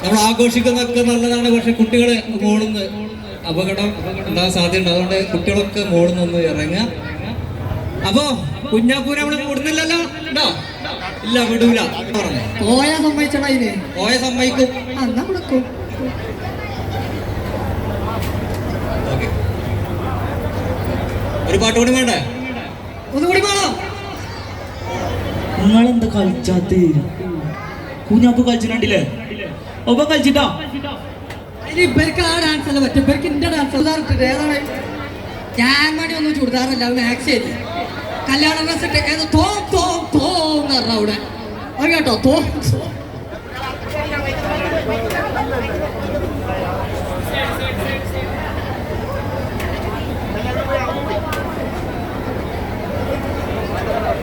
നമ്മൾ ആഘോഷിക്കുന്നൊക്കെ നല്ലതാണ്, പക്ഷെ കുട്ടികൾ മോളുന്ന് അപകടം ഉണ്ടാകാൻ സാധ്യതയുണ്ട്. അതുകൊണ്ട് കുട്ടികളൊക്കെ മോളുന്നൊന്ന് ഇറങ്ങുക. അപ്പോ കുഞ്ഞാപ്പൂരെ നമ്മള് കൂടുന്നില്ലല്ലോ, ഉണ്ടോ? ഇല്ല, വിടൂല പറഞ്ഞു. പോയ സമ്മതിച്ചടാ, ഇതിന് പോയ സമ്മതിക്കും. എന്നാ കൊടുക്കും. ഓക്കെ, ഒരു പാട്ട് കൂടി വേണ്ടേ? ഒന്നുകൂടി വേണോ? നിങ്ങളെന്താ കളിച്ചാത്ത്? കുഞ്ഞാപ്പ് കളിച്ചിട്ടുണ്ടില്ലേ? ഒപ്പം കളിച്ചിട്ടോ? ഇവർക്ക് ആ ഡാൻസ് അല്ല പറ്റും, ഇവർക്ക് എന്റെ ഡാൻസ് ഏതാണ്? ഞാൻ വേണ്ടി ഒന്നും ചുടുതാറല്ല, അത് മാക്സ് ശരി. കല്യാണ ഡ്രസ് ഇട്ട് തോം തോം തോം എന്ന് പറഞ്ഞ അവിടെ അത് കേട്ടോ, തോം